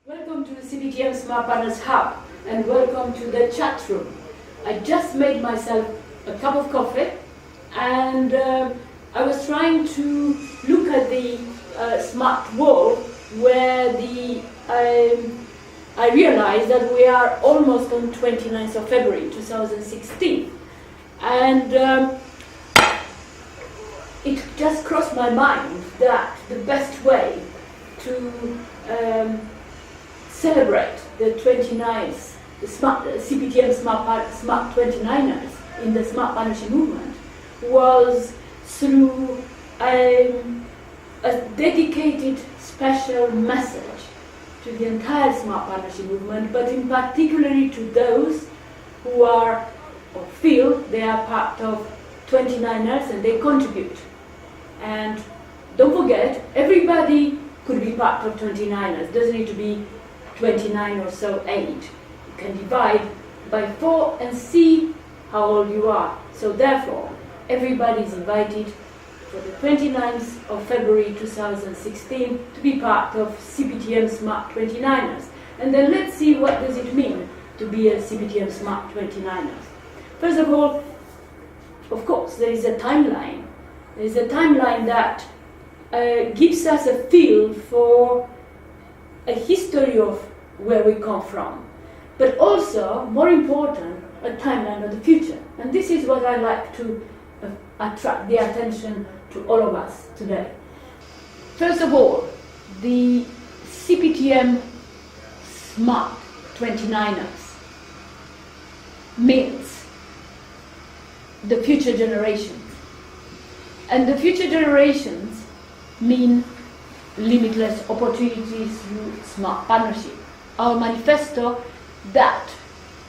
Welcome to the CPTM Smart Partners Hub and welcome to the chat room. I just made myself a cup of coffee and I was trying to look at the smart wall where I realized that we are almost on 29th of February 2016 and it just crossed my mind that the best way to celebrate the 29th, the CPTM Smart 29ers in the Smart Partnership movement was through a dedicated special message to the entire Smart Partnership movement, but in particularly to those who are or feel they are part of 29ers and they contribute. And don't forget, everybody could be part of 29ers. Doesn't need to be 29 or so age. You can divide by 4 and see how old you are. So therefore, everybody is invited for the 29th of February 2016 to be part of CPTM Smart 29ers. And then let's see what does it mean to be a CPTM Smart 29ers. First of all, of course, there is a timeline. There is a timeline that gives us a feel for a history of where we come from, but also, more important, a timeline of the future. And this is what I like to attract the attention to all of us today. First of all, the CPTM Smart 29ers means the future generations. And the future generations mean limitless opportunities through smart partnership. Our manifesto that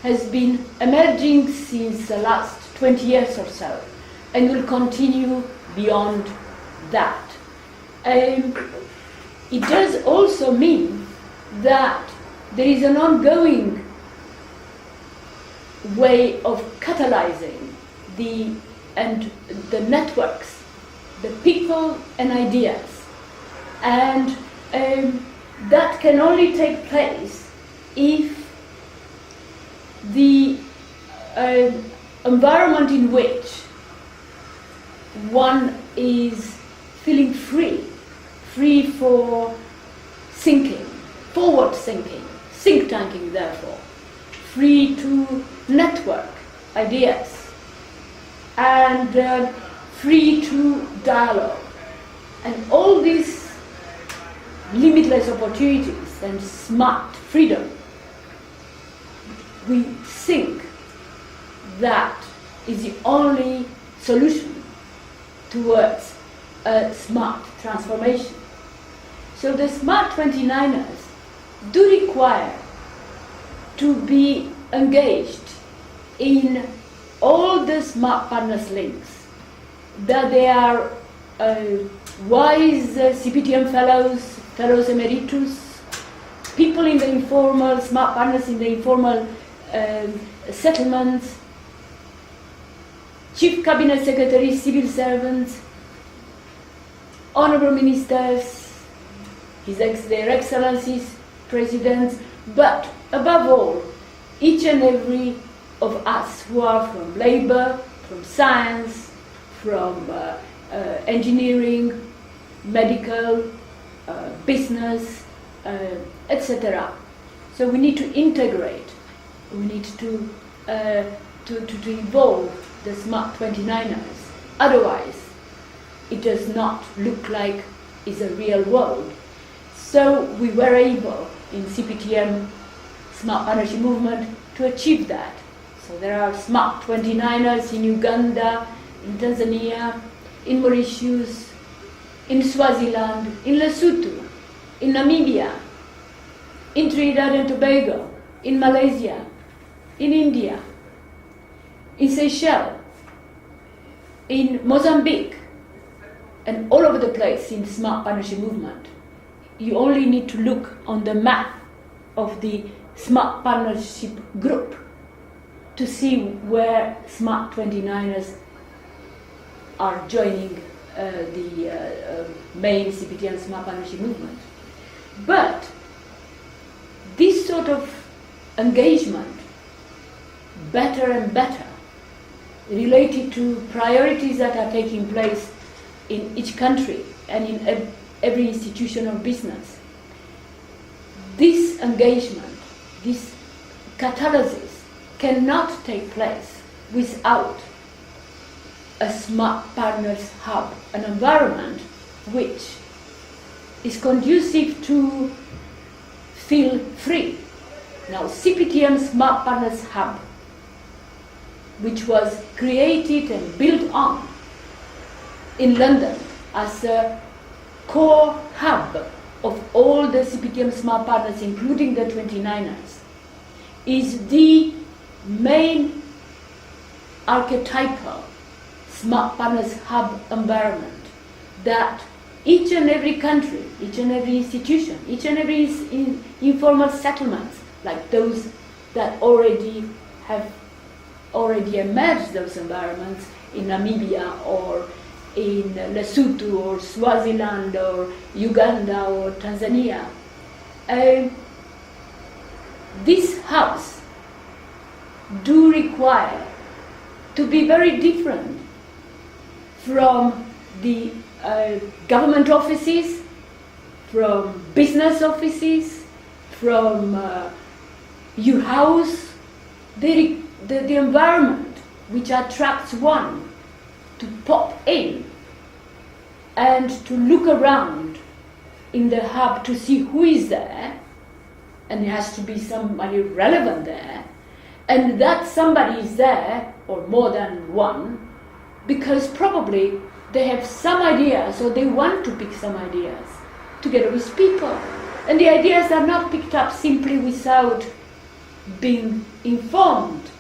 has been emerging since the last 20 years or so and will continue beyond that. It does also mean that there is an ongoing way of catalyzing the networks, the people and ideas. And that can only take place if the environment in which one is feeling free for thinking, forward thinking, think tanking therefore, free to network ideas, and free to dialogue. And all these limitless opportunities and smart freedom, we think that is the only solution towards a smart transformation. So the Smart 29ers do require to be engaged in all the smart partners links, that they are wise CPTM fellows emeritus, people in the informal, smart partners in the informal settlements, chief cabinet secretaries, civil servants, honorable ministers, their excellencies, presidents, but above all, each and every of us who are from labor, from science, from engineering, medical, business, etc. So we need to integrate, we need to evolve the Smart 29ers. Otherwise, it does not look like it's a real world. So we were able, in CPTM Smart Partnership Movement, to achieve that. So there are Smart 29ers in Uganda, in Tanzania, in Mauritius, in Swaziland, in Lesotho, in Namibia, in Trinidad and Tobago, in Malaysia, in India, in Seychelles, in Mozambique, and all over the place in the Smart Partnership Movement. You only need to look on the map of the Smart Partnership Group to see where Smart 29ers are joining the main CPTM Smart Partnership Movement. But this sort of engagement, better and better, related to priorities that are taking place in each country and in every institution of business, this engagement, this catalysis cannot take place without a smart partners hub, an environment which is conducive to feel free. Now, CPTM Smart Partners Hub, which was created and built on in London as a core hub of all the CPTM Smart Partners, including the 29ers, is the main archetypal Smart Partners Hub environment that each and every country, each and every institution, each and every informal settlements, like those that already emerged, those environments in Namibia or in Lesotho or Swaziland or Uganda or Tanzania. These hubs do require to be very different from the government offices, from business offices, from your house, the environment which attracts one to pop in and to look around in the hub to see who is there, and there has to be somebody relevant there, and that somebody is there, or more than one, because probably they have some ideas or they want to pick some ideas together with people. And the ideas are not picked up simply without being informed.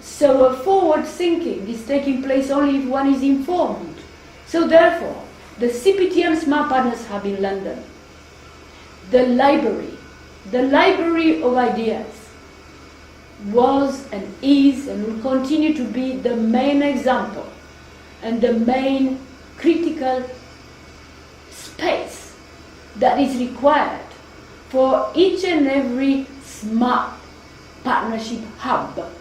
So a forward thinking is taking place only if one is informed. So therefore, the CPTM Smart Partners Hub in London, the library of ideas, was and is and will continue to be the main example and the main critical space that is required for each and every smart partnership hub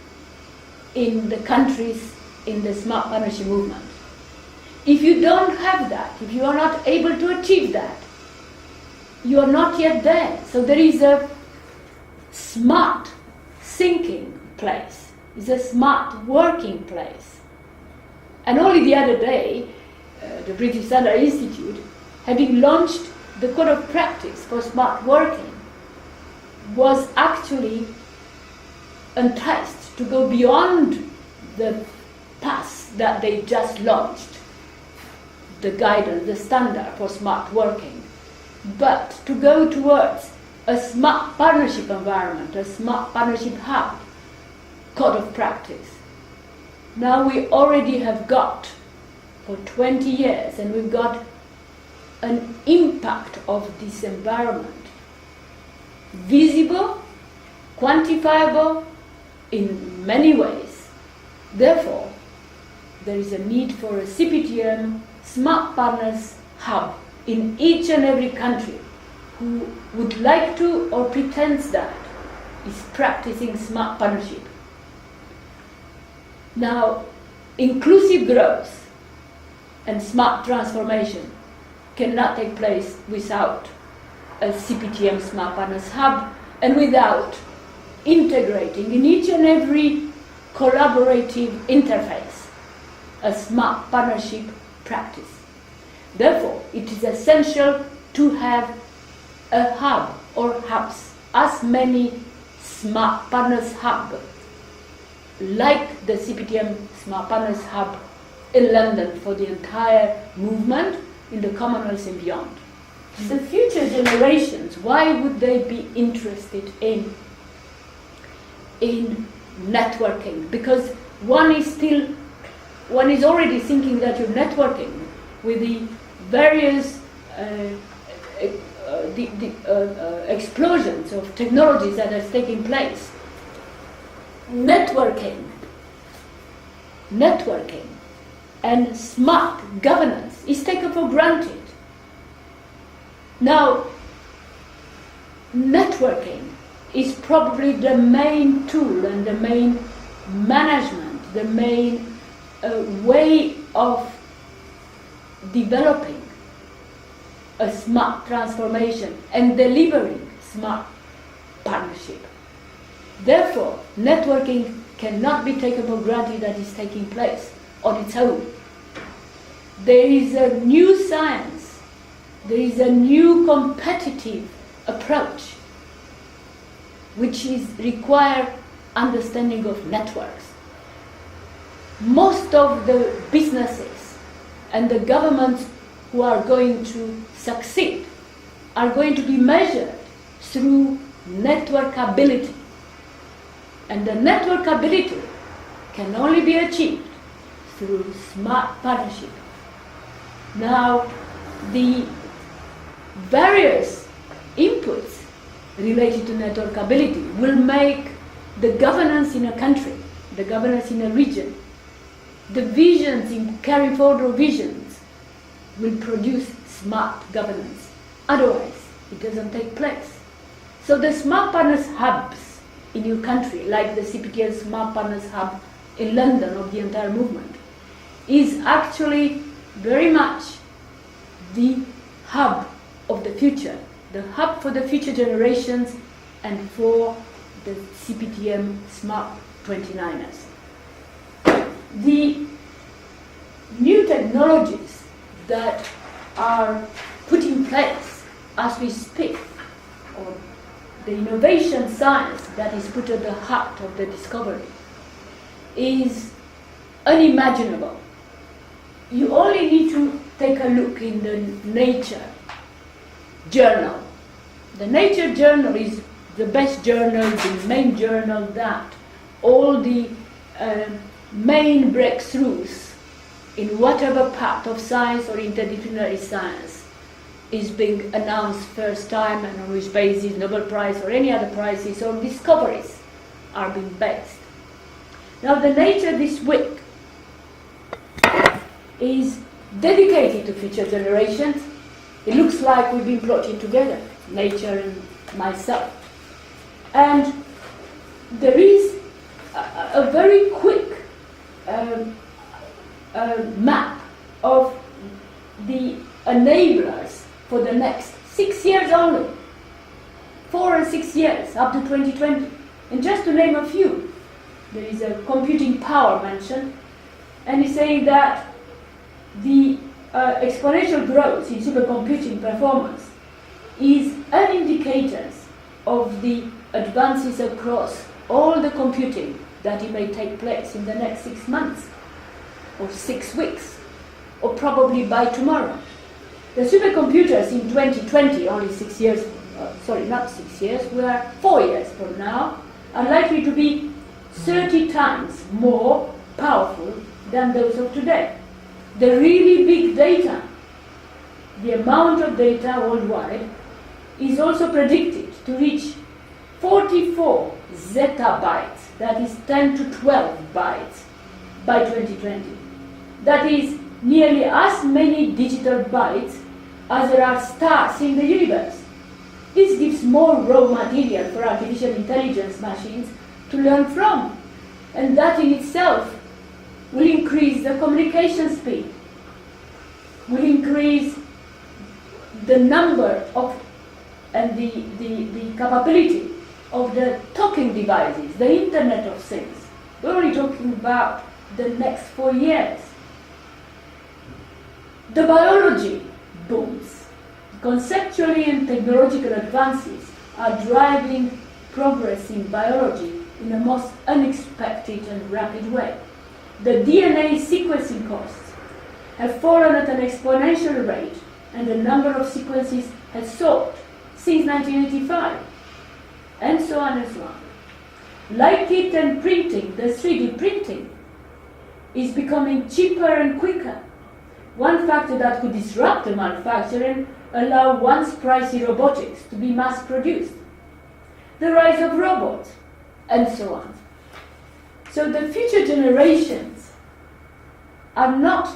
in the countries in the smart partnership movement. If you don't have that, if you are not able to achieve that, you are not yet there. So there is a smart thinking place, is a smart working place. And only the other day, the British Standard Institute, having launched the code of practice for smart working, was actually enticed to go beyond the path that they just launched, the guidance, the standard for smart working, but to go towards a smart partnership environment, a smart partnership hub, code of practice. Now we already have got for 20 years, and we've got an impact of this environment, visible, quantifiable in many ways. Therefore, there is a need for a CPTM Smart Partners Hub in each and every country who would like to or pretends that is practicing smart partnership. Now, inclusive growth and smart transformation cannot take place without a CPTM Smart Partners Hub and without integrating in each and every collaborative interface a smart partnership practice. Therefore, it is essential to have a hub or hubs, as many smart partners hubs like the CPTM Smart Partners Hub in London for the entire movement in the Commonwealth and beyond. The future generations, why would they be interested in networking? Because one is already thinking that you're networking with the various explosions of technologies that are taking place. Networking and smart governance is taken for granted. Now, networking is probably the main tool and the main management, the main way of developing a smart transformation and delivering smart partnership. Therefore, networking cannot be taken for granted that is taking place on its own. There is a new science, there is a new competitive approach which is require understanding of networks. Most of the businesses and the governments who are going to succeed are going to be measured through networkability. And the networkability can only be achieved through smart partnership. Now, the various inputs related to networkability will make the governance in a country, the governance in a region, the visions in carrying forward of visions will produce smart governance. Otherwise, it doesn't take place. So the smart partners hubs in your country, like the CPTM Smart Partners Hub in London of the entire movement, is actually very much the hub of the future, the hub for the future generations and for the CPTM Smart 29ers. The new technologies that are put in place as we speak, or the innovation science that is put at the heart of the discovery, is unimaginable. You only need to take a look in the Nature journal. The Nature journal is the best journal, the main journal that all the main breakthroughs in whatever part of science or interdisciplinary science is being announced first time, and on which basis Nobel Prize or any other prizes or discoveries are being based. Now, the Nature this week is dedicated to future generations. It looks like we've been plotting together, Nature and myself. And there is a very quick map of the enablers for the next 6 years only, 4 and 6 years, up to 2020. And just to name a few, there is a computing power mentioned, and he's saying that the exponential growth in supercomputing performance is an indicator of the advances across all the computing that it may take place in the next 6 months, or 6 weeks, or probably by tomorrow. The supercomputers in 2020, only 6 years, not 6 years, we are 4 years from now, are likely to be 30 times more powerful than those of today. The really big data, the amount of data worldwide, is also predicted to reach 44 zettabytes, that is 10 to 12 bytes, by 2020. That is nearly as many digital bytes as there are stars in the universe. This gives more raw material for artificial intelligence machines to learn from, and that in itself will increase the communication speed, will increase the number of and the capability of the talking devices, the Internet of Things. We're only talking about the next 4 years. The biology booms. Conceptually and technological advances are driving progress in biology in a most unexpected and rapid way. The DNA sequencing costs have fallen at an exponential rate, and the number of sequences has soared since 1985, and so on and so on. Like it and printing, the 3D printing is becoming cheaper and quicker. One factor that could disrupt the manufacturing allow once pricey robotics to be mass produced. The rise of robots, and so on. So the future generations are not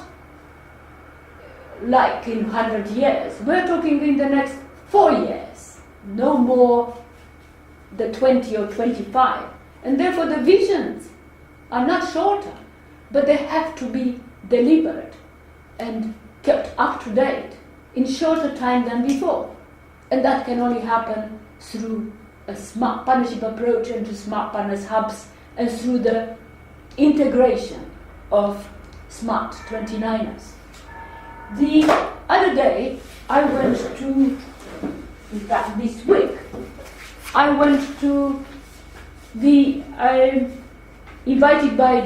like in 100 years. We're talking in the next 4 years. No more the 20 or 25. And therefore the visions are not shorter, but they have to be delivered and kept up to date in shorter time than before. And that can only happen through a smart partnership approach and to smart partners hubs and through the integration of smart 29ers. The other day I went to, in fact this week, I went to the, invited by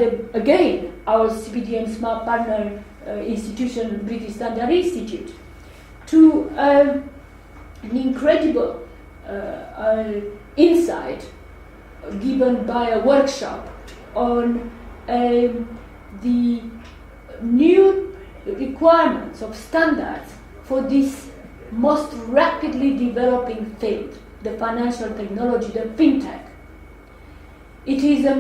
our CPTM Smart Partner institution, British Standard Institute, to an incredible insight given by a workshop on the new requirements of standards for this most rapidly developing field, the financial technology, the fintech. It is the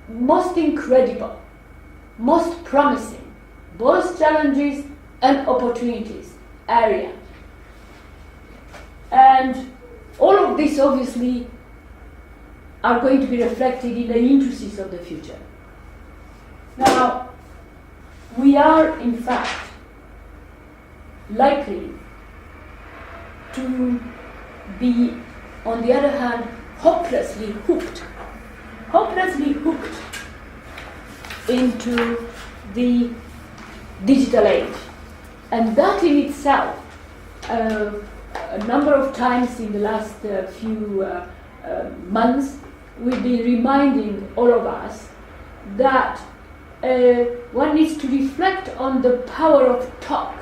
most incredible, most promising, both challenges and opportunities area. And all of this obviously are going to be reflected in the indices of the future. Now, we are in fact likely to be, on the other hand, hopelessly hooked into the digital age. And that in itself, a number of times in the last few months, we've been reminding all of us that one needs to reflect on the power of talk,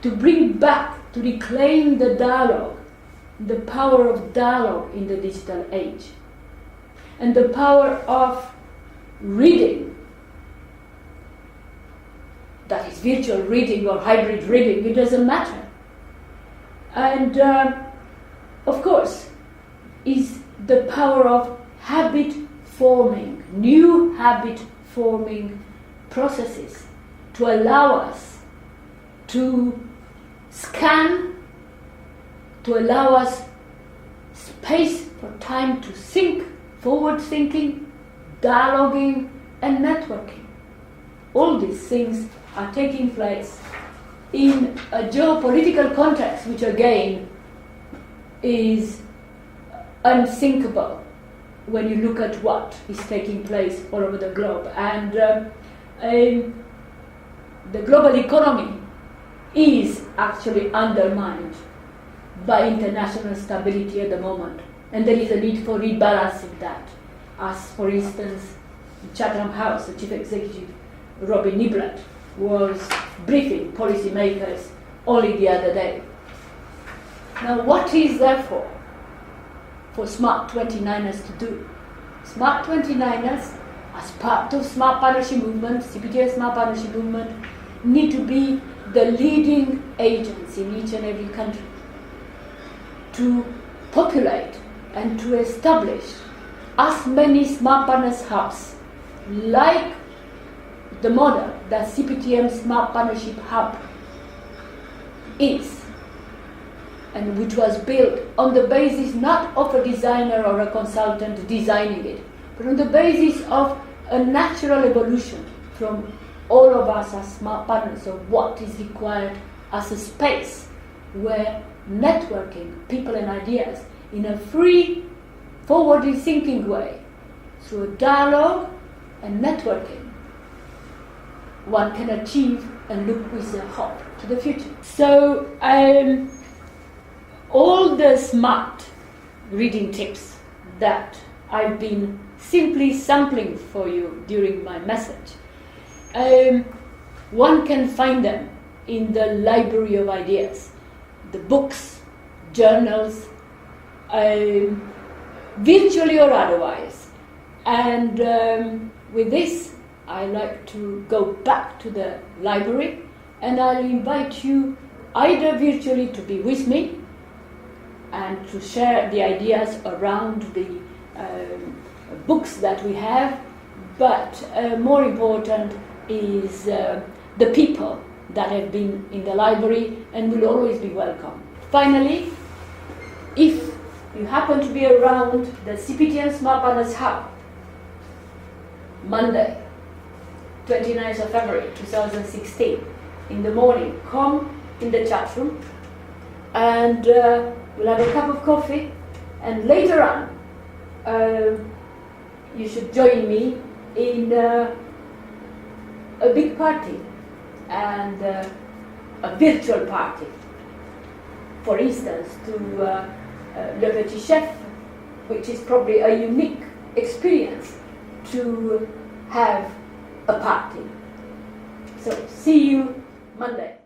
to bring back, to reclaim the dialogue, the power of dialogue in the digital age, and the power of reading, that is virtual reading or hybrid reading, it doesn't matter. And of course, is the power of habit forming, new habit forming processes to allow us to scan, to allow us space for time to think, forward thinking, dialoguing, and networking. All these things are taking place in a geopolitical context which again is unthinkable when you look at what is taking place all over the globe. And the global economy is actually undermined by international stability at the moment, and there is a need for rebalancing that, as for instance Chatham House, the chief executive Robin Niblett was briefing policymakers only the other day. Now, what is therefore for Smart 29ers to do? Smart 29ers, as part of Smart Partnership Movement, CPTM Smart Partnership Movement, need to be the leading agents in each and every country to populate and to establish as many Smart Partners hubs like the model that CPTM Smart Partnership Hub is, and which was built on the basis not of a designer or a consultant designing it, but on the basis of a natural evolution from all of us as smart partners of what is required as a space where networking people and ideas in a free, forwardly thinking way, through a dialogue and networking, one can achieve and look with a hope to the future. So all the smart reading tips that I've been simply sampling for you during my message, one can find them in the library of ideas, the books, journals, virtually or otherwise. And with this, I like to go back to the library, and I'll invite you either virtually to be with me and to share the ideas around the books that we have, but more important is the people that have been in the library and will always be welcome. Finally, if you happen to be around the CPTM Smart Partners Hub, Monday, 29th of February 2016, in the morning, come in the chat room and we'll have a cup of coffee, and later on you should join me in a big party and a virtual party. For instance, to Le Petit Chef, which is probably a unique experience to have a party. So see you Monday.